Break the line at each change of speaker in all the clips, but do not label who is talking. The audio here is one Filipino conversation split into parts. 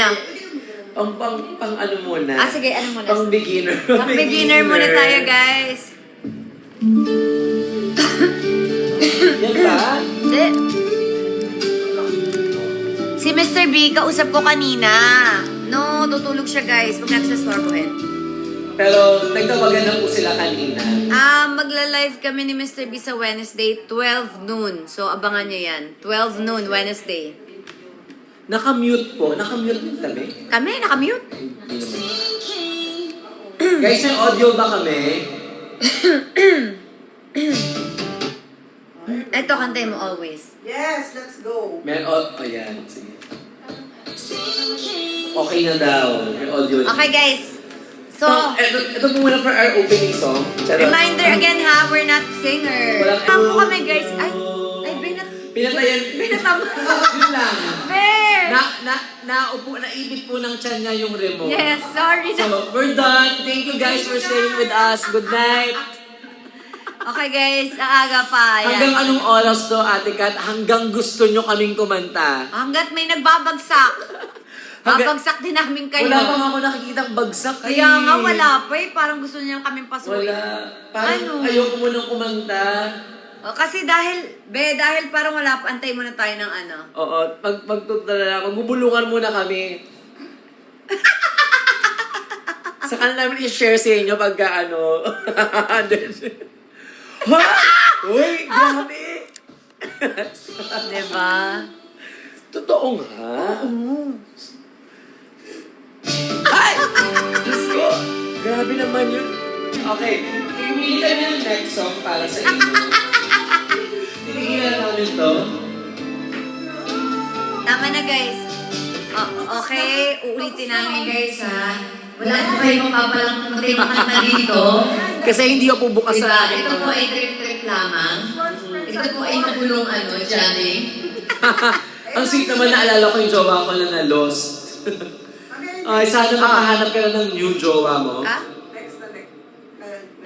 ano?
Pang ano muna?
Sige, ano muna?
Pang beginner.
Pang beginner muna tayo, guys.
Yan ba?
Hindi. Si Mr. B, kausap ko kanina. No, tutulog siya, guys. Huwag natin siya sorbohin.
Pero nagtawagan na po sila kanina.
Magla-live kami ni Mr. B sa Wednesday, 12 noon. So, abangan nyo yan. 12 noon, Wednesday.
Nakamute po. Nakamute kami.
Kami, nakamute.
Hindi naman. Guys, may audio ba kami?
Ito, kantay mo always.
Yes, let's go.
May ayan. Sige. Okay na daw. May audio.
Okay, guys. So,
ito po muna for our opening song. Charot.
reminder again ha, we're not singer.
Walang-
Tampo kami, guys. Ay,
Pinatayan.
Pinatama.
Yun lang.
Bear!
Naipit po ng tiyan niya yung remote.
Yes, sorry na.
So, we're done. Thank you guys for staying with us. Good night.
Okay, guys. Aaga pa. Ayan.
Hanggang anong oras to, Ate Kat? Hanggang gusto nyo kaming kumanta.
Hanggat may nagbabagsak. Babagsak din namin kayo.
Wala pa nga ako nakikitang bagsak.
Kaya nga, wala pa eh. Parang gusto niya kaming pasukin.
Wala. Parang
Ano?
ayoko mo nang kumanta.
Kasi dahil parang wala pa, antay muna tayo ng ano.
Oo, magbubulungan muna kami. Saka na namin i-share sa inyo pagka ano. Ha? Uy, grabe.
Diba?
Totoo nga. Ay! Diyos ko. Grabe naman yun. Okay, pimili kami ng next song para sa inyo. Tinigyan namin to.
Tama na, guys. Okay, uulitin namin, guys, ha? Wala po kayo mapapalang kanta dito.
Kasi hindi ako bukas
Diba?
sa
Ito po ay trip-trip lamang. Ito po ay magulong jamming.
Ang sweet naman, naalala ko yung jowa ko na lost. Ay, sana makahanap ka na ng new jowa mo.
Ha?
Next na next.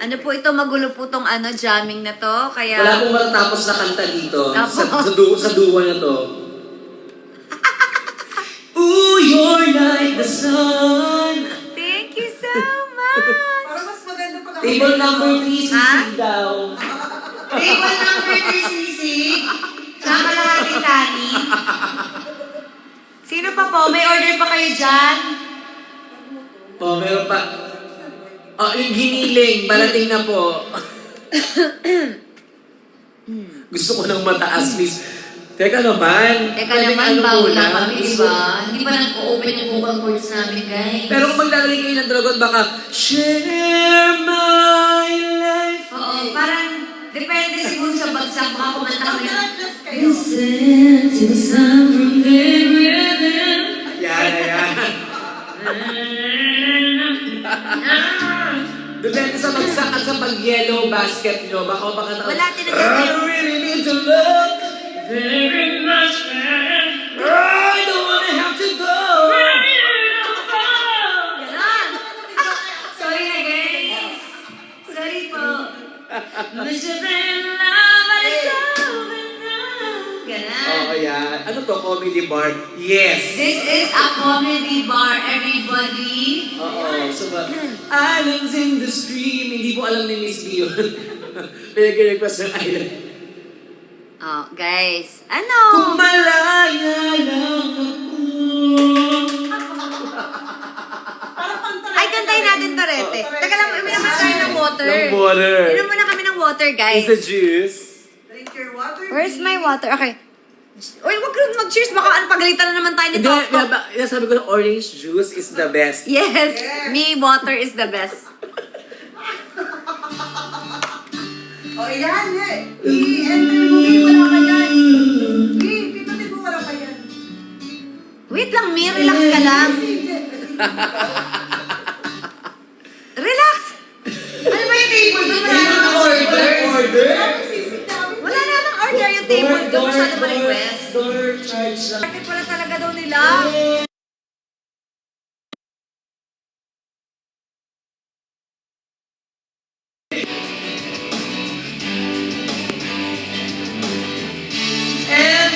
Ano po ito, magulo po tong jamming na to, kaya...
Wala pong matatapos na kanta dito.
Apo.
Sa duo na to. Ooh, you're like the sun.
Thank you so much!
Para mas maganda pag ako.
Table number 3, sisig
Ha?
daw.
Table number 3, sisig. Tsaka lahating kanin. Sino pa po? May order pa kayo dyan?
Oh, meron pa. Oh, yung giniling, parating na po. Gusto ko ng mataas, please. Teka naman.
Teka
Pwedeng
naman,
ano
bago
muna?
lang kami, di ba? Hindi pa nag-open yung vocal cords namin, guys.
Pero kung maglalagay kayo ng dragon, baka, share my life.
Oo, parang depende siguro sa bagsak. Baka kumanta kami ng...
Just kayo.
Listen to the sound from the rhythm.
Ayan. Depende sa bagsak at sa pag-yellow basket nyo. Baka
Wala, tinagyan kayo.
I really need to look very much better. I don't wanna have to go.
Ganon. Sorry na, guys. Sorry po. Mr. Ben Love, but it's over now. Ganon.
Oh, yan. Ano to? Comedy bar? Yes.
This is a comedy bar, everybody.
Oo. So, Islands in the Stream. Hindi po alam ni Miss B yun. Pinag-request ng island.
Oh, guys. Ano?
Kung malaya lang ako.
Ay, kantayin natin to, Rete. Teka lang, uminom na tayo ng water.
Ng water.
Inom muna kami ng water, guys.
Is the juice?
Drink your water.
Where's my water? Okay. Uy, wag kang mag-cheers. Baka pagalitan na naman tayo
Hindi,
nito.
sabi ko na orange juice is the best.
Yes, me, water is the best.
O, yan eh. I-enter mo kayo, wala ka yan. Pindutin mo, wala ka yan.
Wait lang, me. Relax ka lang. Relax! Ano ba yung table doon? Wala namang order.
Order?
Wala namang order yung table doon. Masyado ma-request.
Door charge lang.
Bakit pala talaga daw nila?
And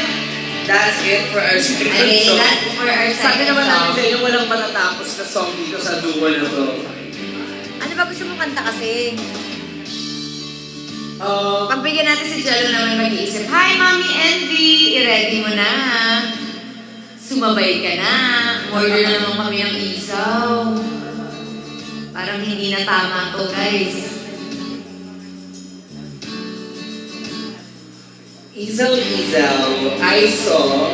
that's it for our second
Okay,
song.
that's for our
Sabi
second
naman namin
song.
sa inyo, na song dito sa duo na to.
Ano ba gusto mong kanta kasi?
Um,
Pagbigyan natin si Jello na may mag-iisip, Hi, Mommy Envy! I-ready mo na. Sumabay ka na. Order na naman kami ng isaw. Parang hindi na tama to, guys.
Izaw, I saw.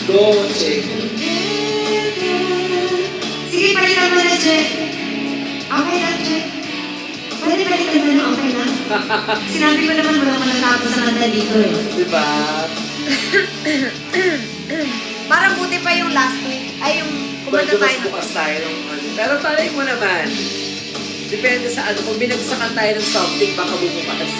Go, check.
Sige, palitan mo na, Jack. Okay lang, Jack. Pwede palitan mo na, okay lang. Sinabi ko naman wala ko natapos sa kanta dito eh.
Diba?
Parang buti pa yung last week. Ay, yung kumanta
Medyo mas
tayo.
bukas tayo ng ano. Pero palay mo naman. Depende sa ano. Kung binagsakan tayo ng something, baka bumukas.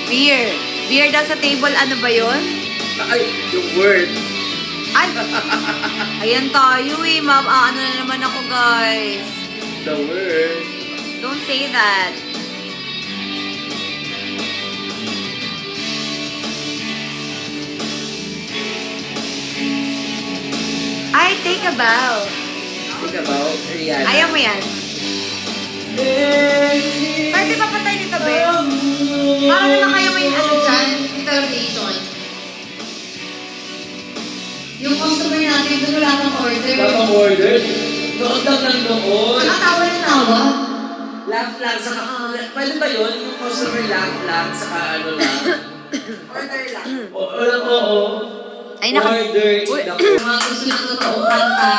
Beer. Beer daw sa table, ano ba yun?
Ay, yung word.
Ay! Ayan tayo eh, ma'am. Ano na naman ako, guys.
The word.
Don't say that. Ay, take a bow.
Think about Rihanna.
Ayaw mo yan. Pwede pa patay nito, be? Para naman kayo may ano dyan, interrogation. Yung customer natin, doon wala kang order.
Baka order. Noon lang ng noon.
Nakatawa na tawa.
Laugh lang. Saka, pwede ba yun? Yung customer laugh lang. Saka ano lang.
Order lang.
Oo.
Ay, naka...
Order.
Uy, mga gusto ng totoong kanta,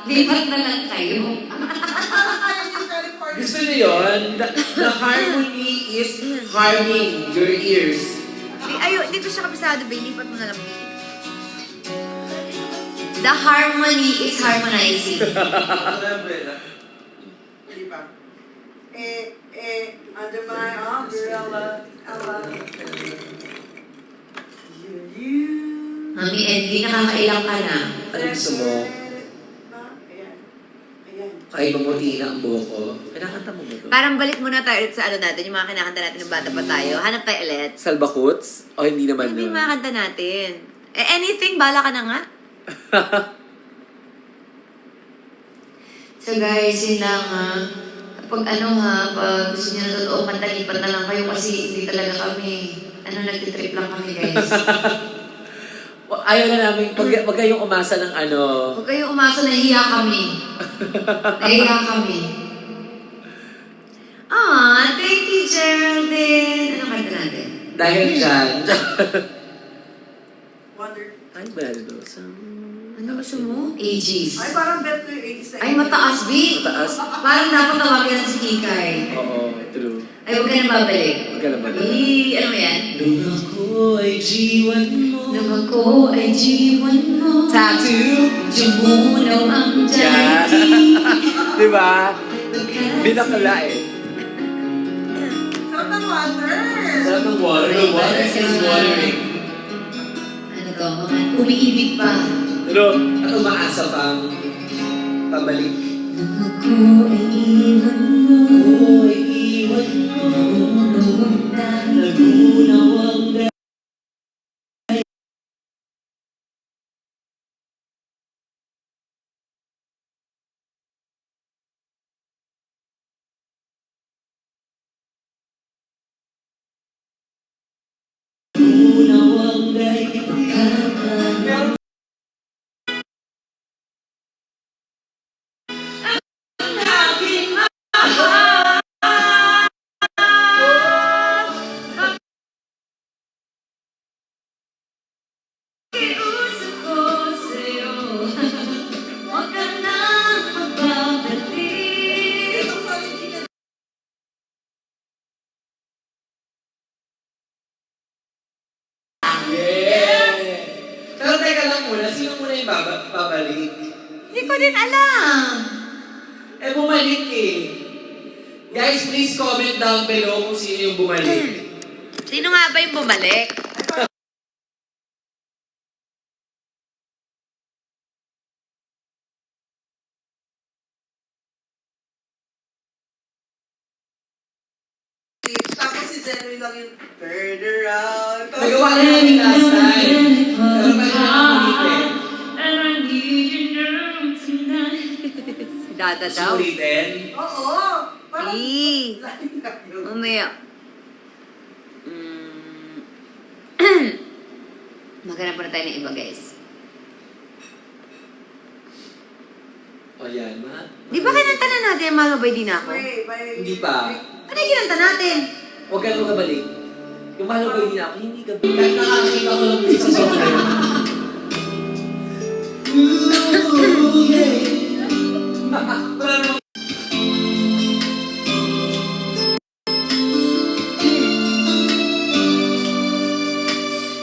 lipat na lang kayo.
Kaya yung California.
Gusto niyo yun? The harmony is harming your ears.
Dito siya kabisado, ba? Lipat mo na lang. The harmony is harmonizing.
Di ba? Under my umbrella,
Mami Envy, nakakailang ka na.
Ano gusto mo?
Ayan. Ayan.
Kahit mamuti na ang buhok ko. Kinakanta mo ba ito?
Parang balik muna tayo ulit sa ano natin, yung mga kinakanta natin ng bata pa tayo. Hanap tayo ulit.
Salbakuts? O hindi naman
Ano yung
nun?
mga kanta natin? Anything, bala ka na nga. So guys, yun lang ha. Kapag ano ha, pag gusto niyo na totoo, pantalipat na lang kayo kasi hindi talaga kami. Nagtitrip lang kami guys.
Ayaw na namin, wag kayong umasa ng ano.
Huwag kayong umasa, nahiya kami. Nahiya kami. Thank you Geraldine. Ano kanta natin?
Dahil dyan.
Wonder.
Ay, balo.
Ano gusto mo? AGs.
Ay, parang bet ko yung 87.
Ay, mataas, B.
Mataas.
Parang dapat tawagin na si Kikay.
Oo, true.
Ay, huwag ka na babalik.
Huwag ka na babalik.
Ano mo yan?
Nung ako ay jiwan mo.
Nung ako ay jiwan mo.
Tattoo.
Jumunaw ang
Yan.
daigdig.
Diba? Binakala eh.
Sarap ng water.
Sarap ng water. The water is watering.
Ano to? Umiibig pa.
Pero, at umaasa pang pabalik.
Nung ako ay iwan mo.
Ay, iwan mo.
Nagunaw
Nagunaw ang
Kiusap ko sa'yo. Huwag ka nang magbabalik.
Itong solid chicken.
Yeah! Pero teka lang muna, sino muna yung babalik?
Hindi ko din alam.
Eh, bumalik eh. Guys, please comment down below kung sino yung bumalik.
Sino nga ba yung bumalik?
Tapos si Zenoy lang yung further out.
Nagawa na namin last time.
barkada daw.
Sulitin.
Oo. Parang...
Eh,
Lagi na yun.
mamaya. Mm. Maghanap na tayo ng iba, guys.
O yan,
Di ba kinanta na natin ang Malabay din ako?
Hindi pa.
Ano yung kinanta natin?
Huwag ka nung kabalik. Yung mahal ba hindi na ako, hindi ka ba? Kahit nakakita ko lang sa sobrang. Wala naman.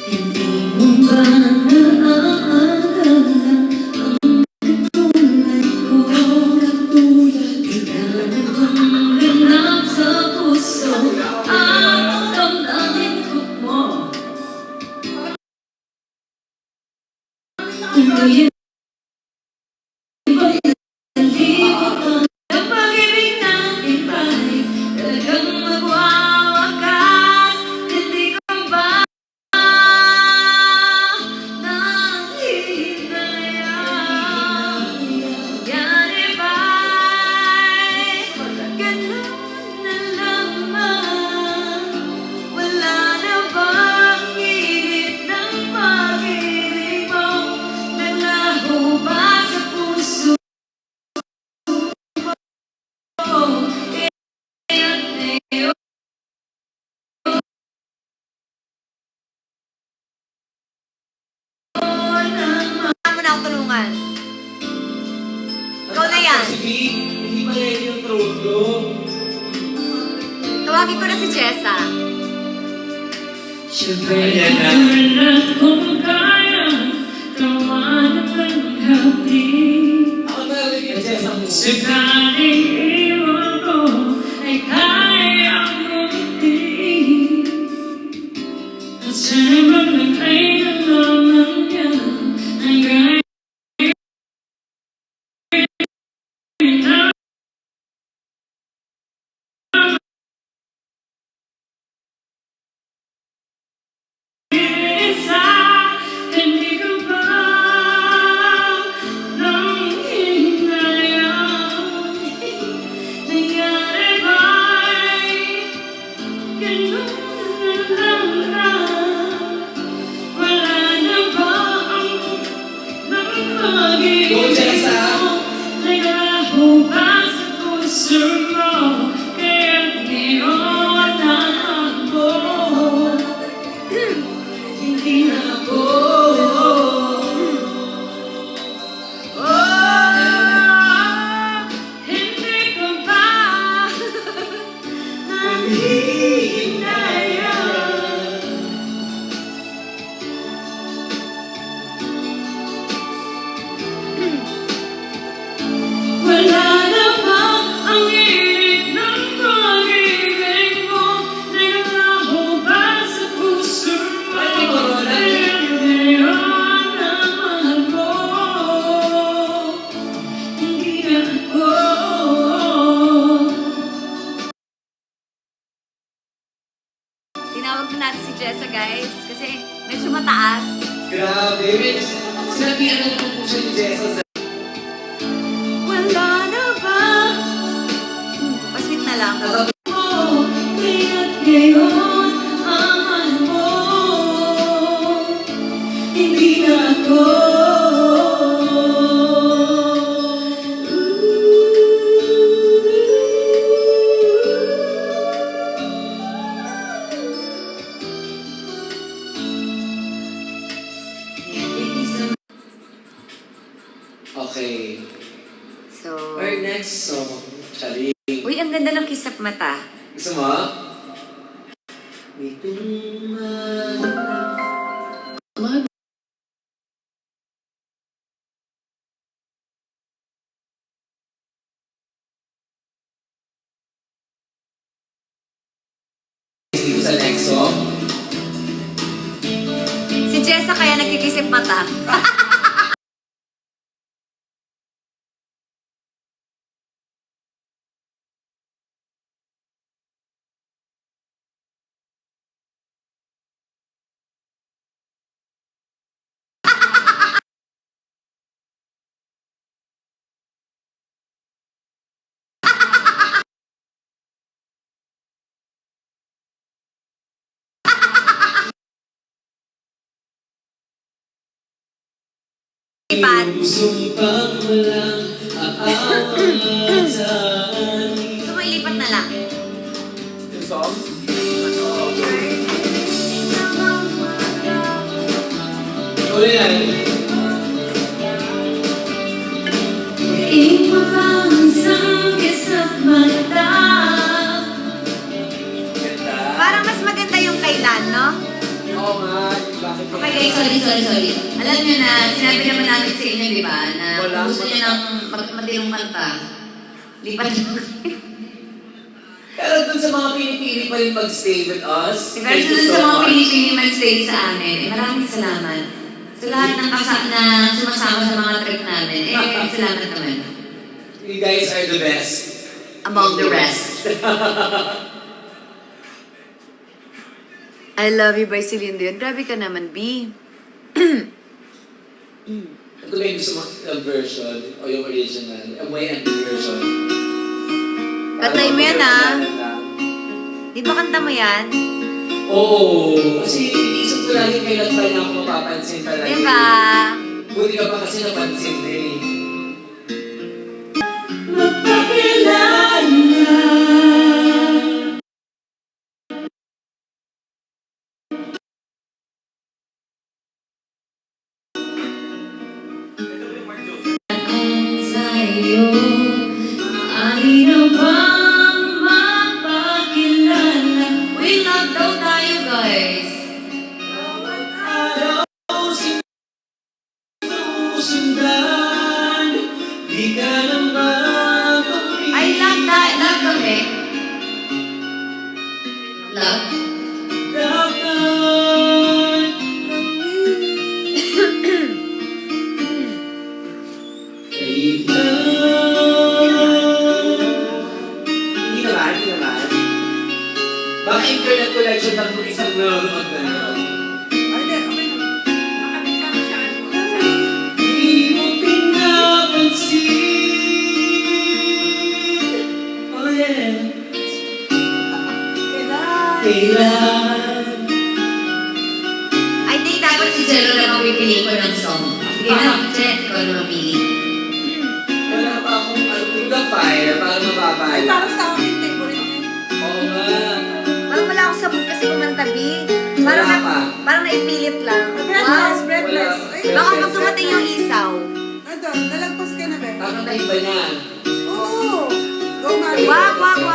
Hindi mo ba naaalala ang katulad ko? Pinagbanganap sa puso ang damdamin ko mo. Kung ngayon ang pag-ibig natin ba'y talagang magwawakas? Hindi ko ba
Saan mo na ako tulungan? Ikaw na yan.
Si B, hindi pa yan yung throat ko.
Tawagin ko na si Jessa.
Ayan na.
Tulad kung kaya tawanan ng hapdi.
Ako na rin yung Jess ang
Sakaling iwan ko ay kayang ngumiti. At siyempre ay nalaman niya ang gaya na isa. Hindi ko ba nang hinayang nangyari ba'y ganun na lang? Wala na ba ang
Go, Jessa!
naglaho ba sa puso mo? Kaya't ngayon ako hindi na ako. Hindi ko ba nahihinayan? Wala na ba ang init ng pag-ibig mo? Naglaho ba sa puso mo?
Ay, corona.
Ngayon na mahal mo, hindi na ako.
Tinawag na natin si Jessa, guys. Kasi medyo mataas.
Grabe. Sinabihan na naman po siya ni Jess.
Wala na ba? Pasweet na lang.
Kaya't ngayon ang mahal mo, hindi na ako.
Okay.
So,
Our next song, Charing.
uy, ang ganda ng kisap mata.
Gusto mo? Itong dito sa next song.
Si Jessa kaya nagkikisip mata. Pat.
Sumpang walang aawat sa atin.
Gusto mo ilipat na lang.
Yung song? Uli yan.
Ikaw ang isang kisap mata.
Ganda.
Parang mas maganda yung kailan, no?
Oo nga, bakit
Okay guys, sorry. Alam niyo na, sinabi naman namin sa inyo, di ba, na
Wala.
kung gusto niyo ng matilong kanta, lipat niyo.
Pero dun sa mga pinipili pa rin mag-stay with us,
Pero
thank you
sunod
so
sa mga
much.
pinipili mag-stay sa amin, maraming salamat. Sa lahat ng na sumasama sa mga trip namin, salamat naman.
You guys are the best.
Among the rest. I Love You by Celine Dion. Grabe ka naman, B.
Ito ba yung gusto mo version o yung original? Ang way and version.
Katay mo yan, ah. Di ba kanta mo yan?
Oo. Kasi iniisip ko lagi kailan pa niya ako mapapansin talaga.
Di ba?
Buti ka pa kasi napansin na eh.
Magpakilala. Sa'yo, maaari na bang mapakilala?
We love daw tayo, guys.
Araw sinusundan, di ka naman
I love that. Love kami. Love?
dapat. Hindi naman. Baka internet connection lang kung isang nanonood na yun.
Ay, di, okay na. Makamit ka na siya.
Di mo pinapansin. Oh yeah. Kailan?
I think dapat si Jello na magpipili ko ng song. Sige na, Jet, ikaw na mapili.
Wala pa akong through the fire para
Ay,
mababay.
para sa akin, favorite niya.
Oo nga.
Parang wala akong sabot kasi kumanta, B.
Wala pa.
Parang naipilit lang.
Breadless,
Wow.
breadless.
Wala.
Ay,
Baka pag dumating yung isaw.
Ano, nalagpas ka na, be?
Kakantahin ba niya?
Oo. Go, Mari.
Wag. Wag. Wag.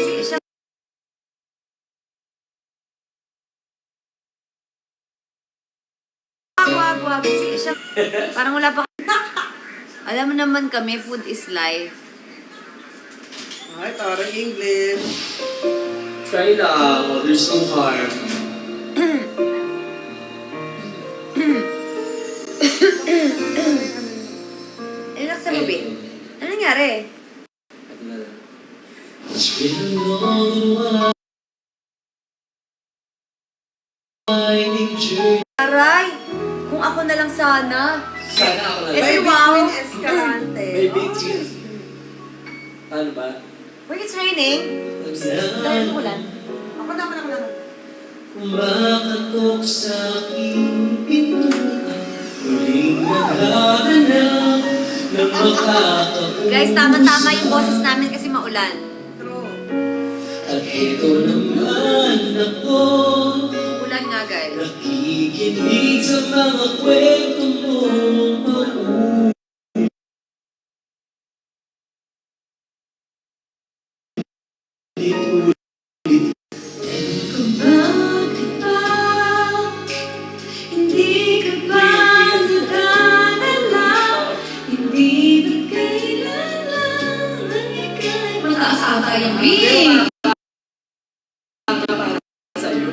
Siya. Wag. Siya. Parang wala pa. Alam mo naman kami, food is life.
Ay, parang English.
Try lang. Oh, there's no harm.
Relax sa baby. Ano nangyari?
Ito na lang. It's been a long winding journey.
Aray! Kung ako na lang sana.
Sana ako na
Ito
lang.
yung wow.
Queen Escalante.
May big cheese. Ano ba?
Wait, it's raining. Dahil ulan.
Ako naman.
Kumakatok sa aking pintuan, muling naghahanap ng makakauwi.
Guys, tama-tama yung boses namin kasi maulan.
True.
At ito naman ako,
Ulan nga, guys.
nakikinig sa mga kwento mong paulit-ulit.
Bakit ba hindi ka ba nadadala? Hindi ba kailan lang ang ika'y
Mataas ata yung beat.
Sa'yo.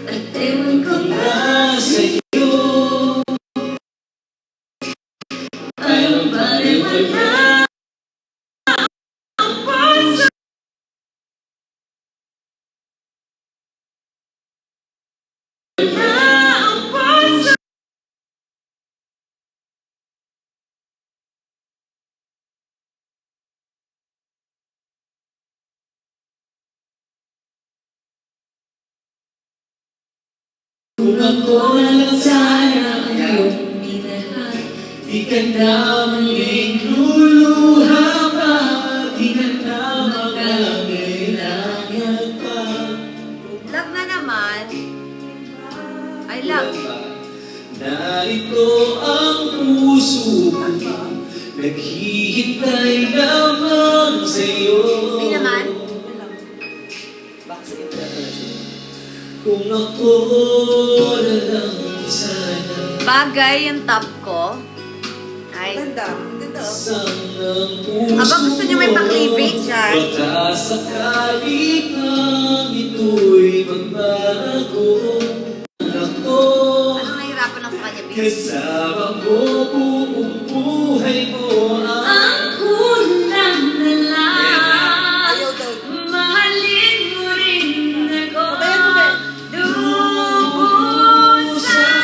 at ewan ko ba
Sa'yo.
anong paliwanag ang puso na
Kung ako na lang sana ang iyong minahal, di ka na muling luluha pa, di ka na magkakailangan pa.
Love na naman. I love.
Narito ang puso ko, naghihintay lamang sa'yo.
Hindi naman.
Bakit sa internet? Kung ako na lang sana.
Bagay yung top ko. Ay.
Ganda. Ganda.
Aba, gusto niyo may pa-cleavage dyan?
Baka sakali pang ito'y magbago. Ako,
Anong nahirapan lang sa kanya, Bis?
kasama mo buong buhay mo.
Ang kulang na lang,
Ayaw daw.
mahalin mo rin ako.
Lubusan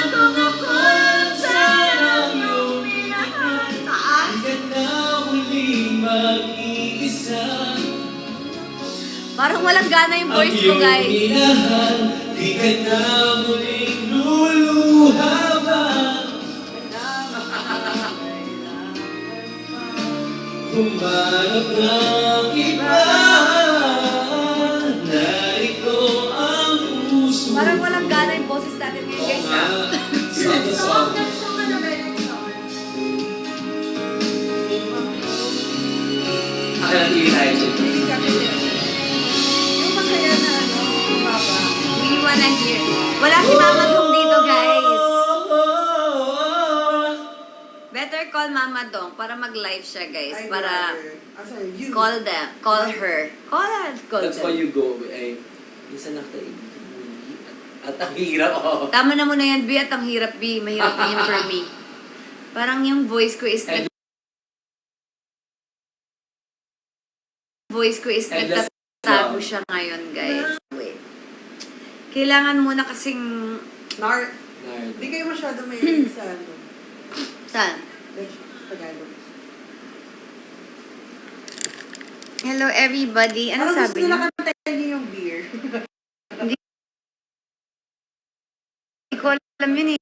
kung ako lang sana yung minahal. Taas.
Di ka na muling mag-iisa.
Parang walang gana yung voice ko, guys.
Minahal, di ka na muling luluha ba? Humanap ng iba, narito ang puso.
Parang walang gana yung boses natin ngayon, guys, ha?
Next song, ano ba yung next song?
Akin ang TV tayo dyan.
Hindi ka pwede. Yung masaya na ano, baba.
We wanna hear. Wala si Mama Dong dito, guys. Better call Mama Dong para mag-live siya, guys.
Ay,
Para
brother. Sorry, you.
call them. Call her. Call her. Call
That's why
them.
you go, ay, minsan nakataibig at ang hirap, oh.
Tama na muna yan, B. At ang hirap, B. Mahirap na yun for me. Parang yung voice ko is
And let's
nagtatago siya ngayon, guys. Wait. Kailangan muna kasing...
Nar,
Nard.
hindi kayo masyado mahilig sa ano.
Saan?
Tagalog.
Hello, everybody. Ano
Parang gusto
sabi
nila
niyo?
kantayin niyo yung beer.
Hindi ko alam yun eh.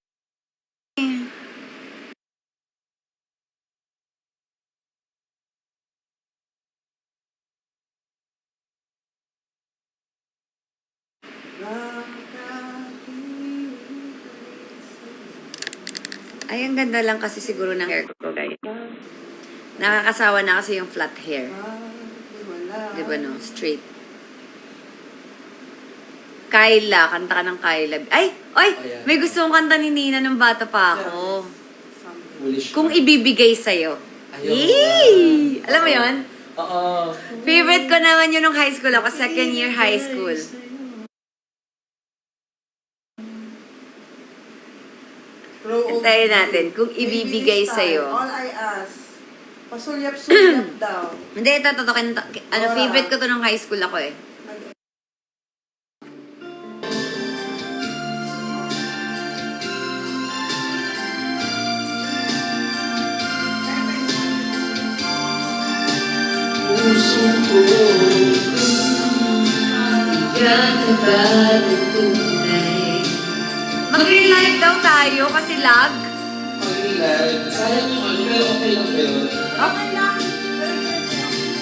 Ay, ang ganda lang kasi siguro ng hair ko, guys. Nakakasawa na kasi yung flat hair. Di ba no? Straight. Kyla. Kanta ka ng Kyla. Ay! Ay!
Ayan.
May gusto kong kanta ni Nina nung bata pa ako.
Foolish
Kung
ka.
ibibigay sa'yo.
Ayun.
Yee! Alam mo yon?
Oo.
Favorite ko naman yun nung high school ako. Second year high school. Hintayin natin. Kung ibibigay sa'yo.
All I ask. Pasulyap-sulyap daw.
Hindi, ito, ano, favorite ko to nung high school ako eh.
Puso ko.
Mag-relive daw tayo kasi lag.
Pag-ilan. Sayang yung ano, pero okay lang ba yun?
Okay lang.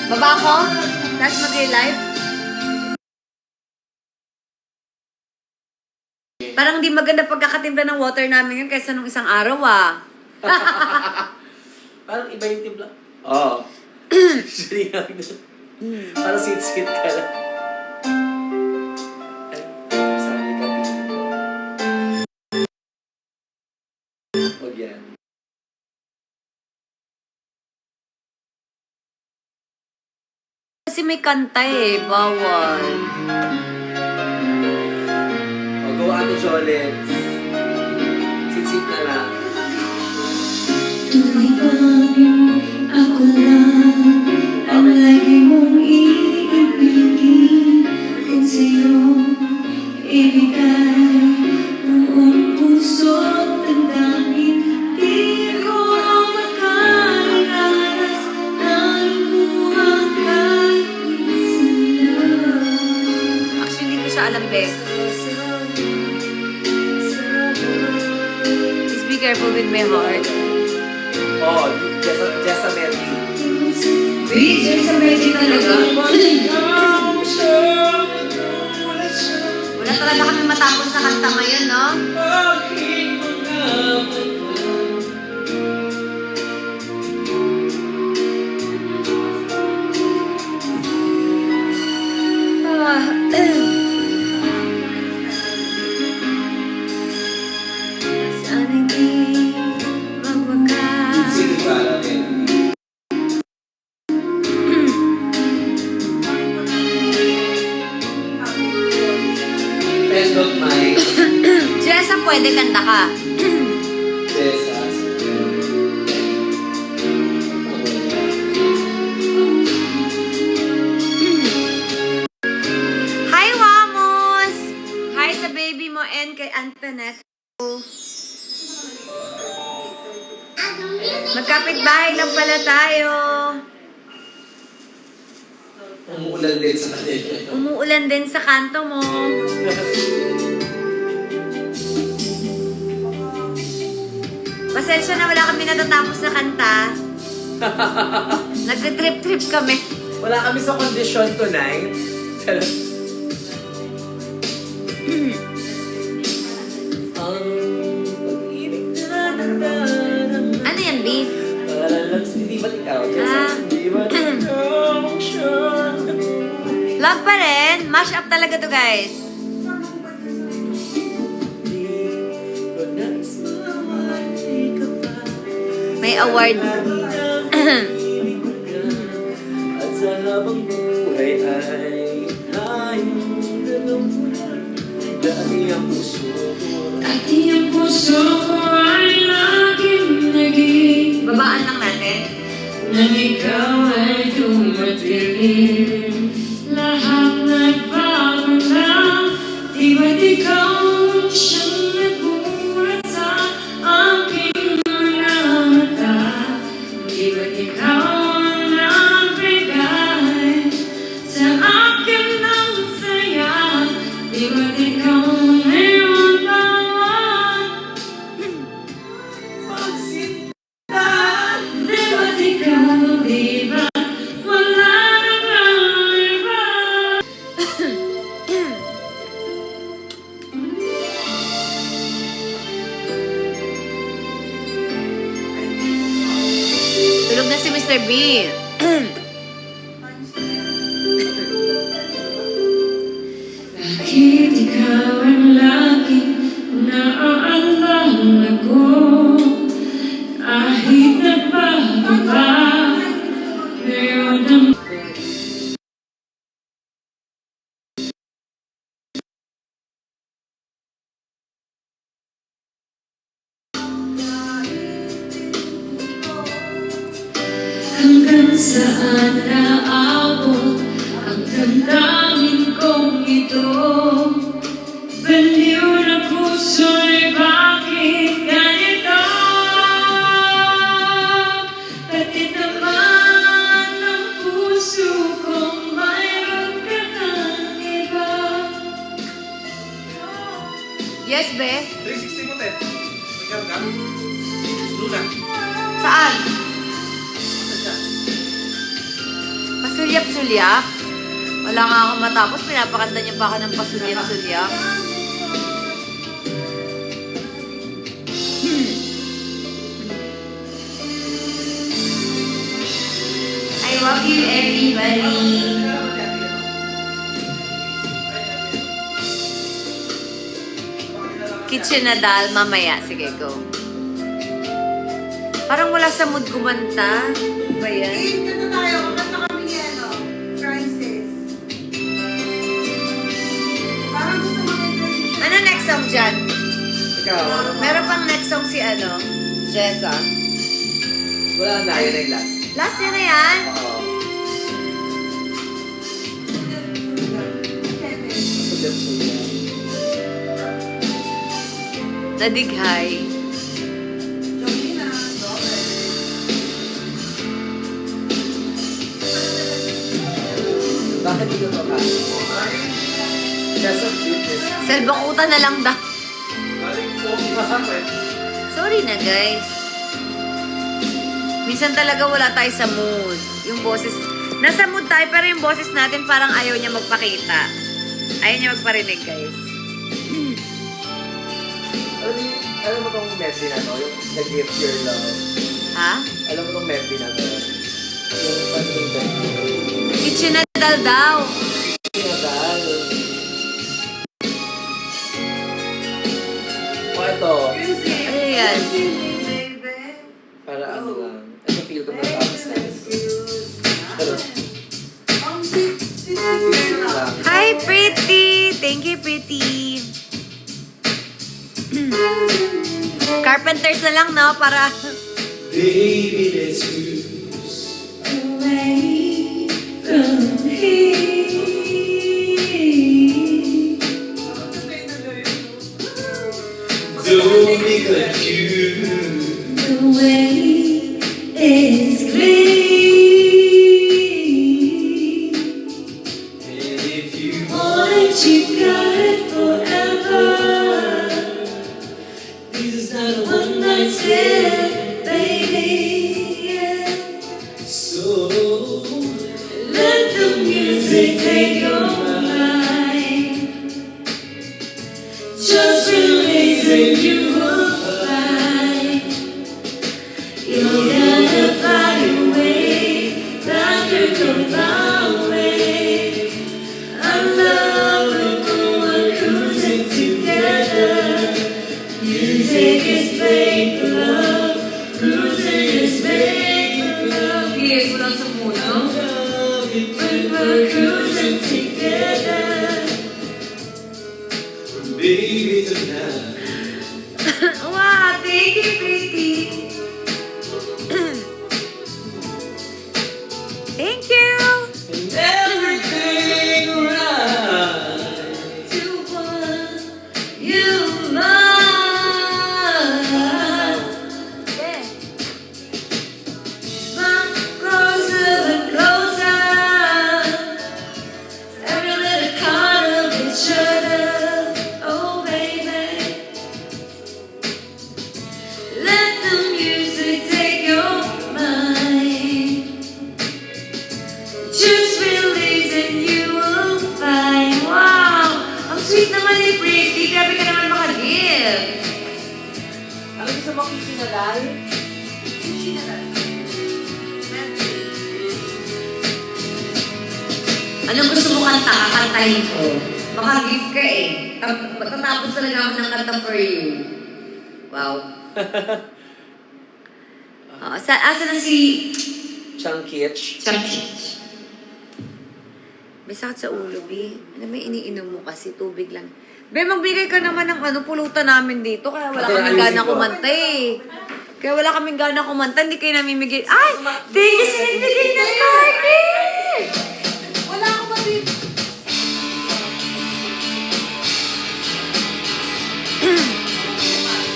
Baba ko? Tapos mag-relive? Parang di maganda pagkakatimpla ng water namin yun kaysa nung isang araw ah.
Parang iba yung timpla. Oo. Actually, parang sit-sit ka lang. Ay, sorry ka. Huwag yan.
Kasi may kanta eh, bawal.
O, go Ate Jolens. Sit-sit na lang.
Tuloy bang ako lang ang lagi mong iibigin kung sa'yo ibigay buong puso't damdamin. Di ko makaranas ng buwang kahit minsan lang.
Actually, hindi ko siya alam, be.
Sa
may heart.
Oo, Jessa Melly.
Wait, there's a melody talaga. Wala talaga kami matapos na kanta ngayon, no? Sana'y di magwakas.
Sige ba natin? Friend of mine,
Jessa, pwede kanta ka.
Jessa.
Hi, Wamos! Hi sa baby mo and kay Antoinette. Magkapit-bahay lang pala tayo.
Umuulan din sa kanila.
Umuulan din sa kanto mo. Pasensya na wala kami natatapos na kanta. Nagte-trip-trip kami.
Wala kami sa kondisyon tonight.
Ano yan, B?
Hindi ba ikaw?
Ah. Love pa rin. Mash up talaga to, guys. May award.
At sa habang buhay ay tayong dalawa. Dahil ang puso ko
At iyong puso ko ay laging naging
Babaan lang natin.
nang ikaw ay dumating. Lahat nagbago na, di ba't ikaw siyang nagbuhat sa aking mga mata? Di ba't ikaw ang nagbigay sa akin ng saya? Di ba't ikaw ang iyong tawag? Di ba't ikaw, di ba? Wala namang iba.
Tulog na si Mr. B.
Bakit ikaw ang laging naaalala ko? Kahit nagbago ba, ngayon ang hanggang saan naabot ang damdamin kong ito? Baliw na puso'y bakit ganito? Pati naman ang puso kong mayroon ka ng iba.
Yes, Be?
360 mo, Ted. Magkano ka? Luna.
Saan? Pasulyap-sulyap? Wala nga ako matapos. Pinapakanta niyo pa ako ng pasulyap-sulyap. I love you, everybody. Kitchen na dal, mamaya. Sige, go. Parang wala sa mood kumanta. Ano ba yan?
Kanta tayo. Kanta kami ni ano, Francis. Parang gusto mag-introduce.
Ano next song dyan?
Ikaw,
Meron pang next song si ano? Jessa.
wala na yun ay last.
Last yun na yan?
Oo. Sulit-sulit.
Nadighay.
Jolina, Robert.
Bakit ito pa ka? Just of fitness.
Selbakutan na lang daw.
Balik po. Bakit?
Sorry Sorry na, guys. Minsan talaga wala tayo sa mood. Yung boses, nasa mood tayo, pero yung boses natin parang ayaw niya magpakita. Ayaw niya magparinig, guys.
Alam mo tong melody na to? Yung The Gift Your Love.
Ha?
Alam mo tong melody na to? Yung pag-invent mo.
Itchinadal daw.
Pinadal. O ito.
Ano yan?
Para ano lang. Ito feel ko na tapos na. Pero, feel lang.
Hi, Pretty! Thank you, Pretty. Carpenters na lang, no? Para...
Baby, let's cruise.
Away from here.
Don't be confused.
The way is clear.
And if you
All that you got forever.
this is not a
One night stand, baby. Yeah.
so
Let the music take your mind. Just release and you will find you're gonna find a way that you can find a way. I love it when we're cruising together. Music is made for love. Cruising is made for love.
Yes, wala sa mood, no?
When we're cruising together.
baby tonight.
Wow, thank you, Pretty. Thank you.
And everything right.
To one you love.
Yeah.
Closer and closer. Every little part of each other. Oh, baby. Let the music take your mind. Just release and you will find.
Wow! Ang sweet naman ni Pretty. Grabe ka naman makagift.
Alam mo sa makikinadal?
Anong gusto mo kanta? Kakantahin ko. Makagift ka eh. Matatapos talaga ako ng kanta for you. Wow. Asa na si
Changkich.
Chunky? May sakit sa ulo, Bi. Ano may iniinom mo kasi? Tubig lang. Be, magbigay ka naman ng pulutan namin dito. Kaya wala
Ate,
kaming
ayusin
gana
ko.
kumanta eh. Kaya wala kaming gana kumanta. Hindi kayo namimigay. Ay! Thank you sa nagbigay ng party!
Wala akong mabib.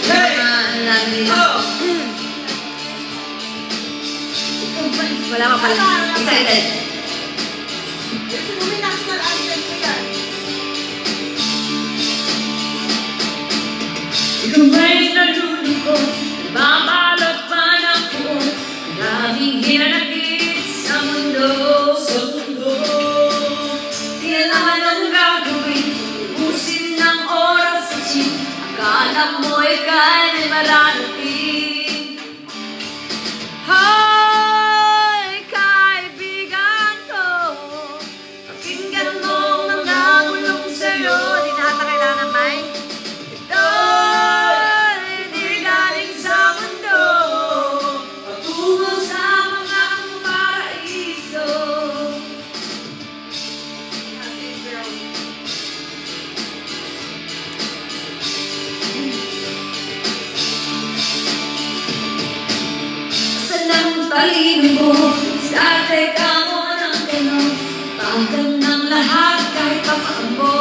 Ano namin nila. Wala ka pala. Excited.
May national anthem ko yan.
Ikaw ay nalulungkot, babalot pa ng puot, daming hinanakit sa mundo. Di naman ang gagawin, ubusin ng oras sa chin, akala mo ika'y may mararating.
Hoy, kaibigan ko. Pakinggan mo ang mga bulong sa'yo. Di na ata kailangan ng mic. Ito'y di galing sa mundo.
Patungo sa mga paraiso. Saan ang talino mo? Sa teka mo ng gano'n, pagkan ng lahat kahit papaambo.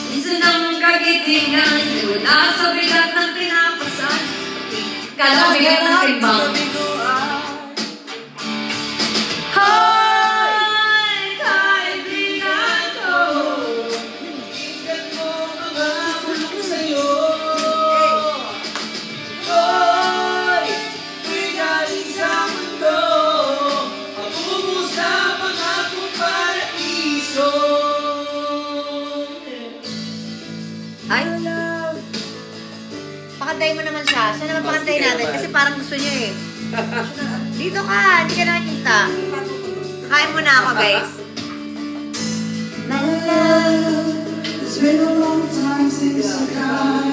Minsan ang kagitingan, pero nasa bigat ng pinapasan. Kala ko bigat ng timbang. Hoy, kaibigan ko.
Tingnan mo mga bulong sa'yo.
Pakantayin mo naman siya. Siya naman pakantayin
sige
natin
naman.
kasi parang gusto niya eh. Dito ka, hindi ka nakikita. Kain muna ako, guys.
My love, it's been a long time since I got